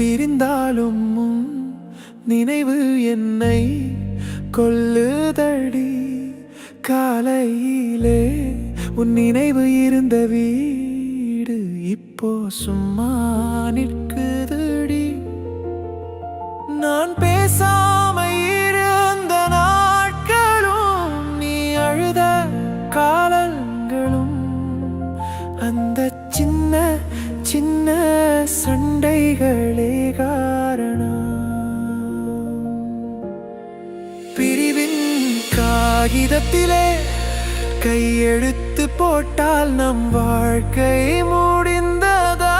பிரிந்தாலும் உன் நினைவு என்னை கொல்லுதடி. காலையிலே உன் நினைவு இருந்த வீடு இப்போ சும்மா நிற்குதடி. நான் பேசாம இருந்த நாட்களும் நீ அழுத காலங்களும் அந்த சின்ன சின்ன சண்டைகளே காரணம். பிரிவின் காகிதத்திலே கையெழுத்து போட்டால் நம் வாழ்க்கை முடிந்ததா?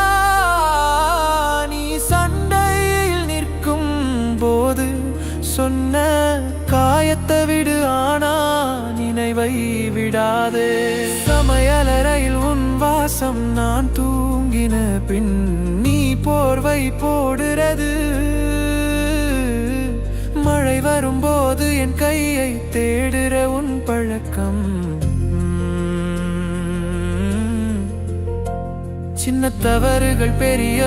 நீ சண்டையில் நிற்கும் போது சொன்ன காயத்தை விடு, ஆனா நினைவை விடாதே. சமையலறையில் உன் வாசம் நான் தூங்கின பின் நீ போர்வை போடுறது. மழை வரும்போது என் கையை தேடுற உன் பழக்கம். சின்ன தவறுகள் பெரிய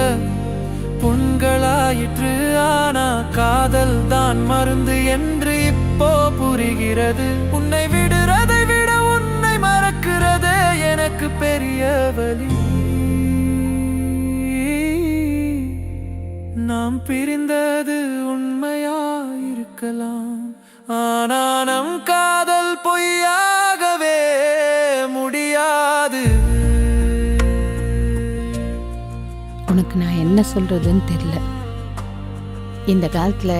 புண்களாயிற்று, ஆனா காதல் தான் மருந்து என்று இப்போ புரிகிறது. உன்னை விடுறதை விட உன்னை மறக்கிறதே எனக்கு பெரிய வலி. நாம் பிரிந்தது உண்மையாயிருக்கலாம், ஆனா நம் காதல் பொய்யாகவே முடியாது. உனக்கு நான் என்ன சொல்றதுன்னு தெரியல. இந்த காலத்துல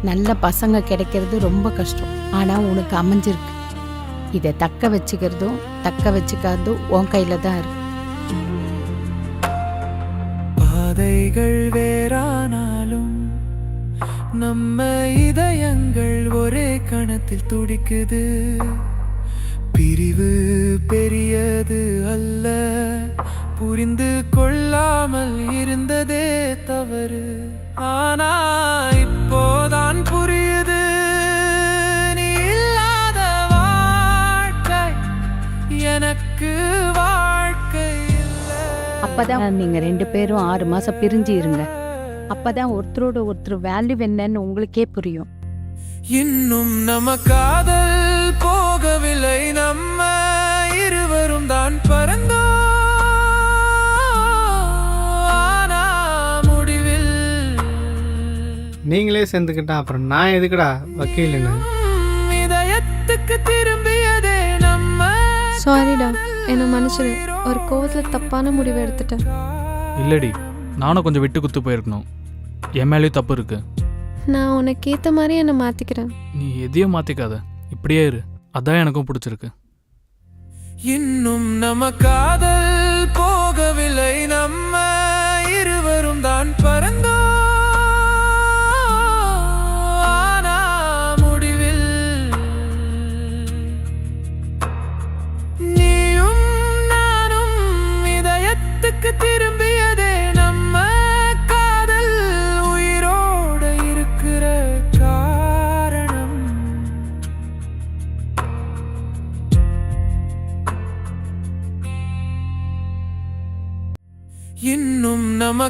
நல்ல பசங்க கிடைக்கிறது ரொம்ப கஷ்டம். ஆனா உனக்கு அமைஞ்சிருக்கு. இதை தக்க வச்சுக்கிறதும் தக்க வச்சுக்காததும் உன் கையில தான் இருக்கு. பாதைகள் வேறானாலும் நம்ம இதயங்கள் ஒரே கணத்தில் துடிக்குது. பிரிவு பெரியது அல்ல, புரிந்து கொள்ளாமல் இருந்ததே தவறு. ஆனா இப்போதான் புரியுது, நீ இல்லாத வாழ்க்கை எனக்கு வாழ்க்கை இல்லை. அப்பதான் நீங்க 2 பேரும் 6 மாசம் பிரிஞ்சு இருங்க. அப்பதான் ஒருத்தரோட ஒருத்தர் வேல்யூ என்னன்னு உங்களுக்கே புரியும். இன்னும் நம்ம காதல் போகவில்லை, நம்ம இருவரும் தான் பறந்தோம். ஆனா முடிவில் நீங்களே சேர்ந்துக்கிட்டா அப்புறம் நான் எதுக்குடா வக்கீல்னு. இதயத்துக்கு திரும்பியதே நம்ம. சாரிடா, என்ன மன்னிச்சிரு. ஒரு கோவத்தில் தப்பான முடிவு எடுத்துட்டேன். இல்லடி, நானும் கொஞ்சம் விட்டு குத்து போயிருக்கணும். என் மேலேயும் தப்பு இருக்கு. நான் உனக்கு ஏற்ற மாதிரி என்னை மாற்றிக்கிறேன். நீ எதையும் மாற்றிக்காத, இப்படியே இரு. அதான் எனக்கும் பிடிச்சிருக்கு. இன்னும் நம்ம காதல் போகவில்லை, நம்ம இருவரும் தான் பறந்தோம். ஆனா முடிவில் நீயும் நானும் இதயத்துக்கு திரும்பியதே நம்ம காதல் உயிரோட இருக்கிற காரணம். இன்னும் நம்ம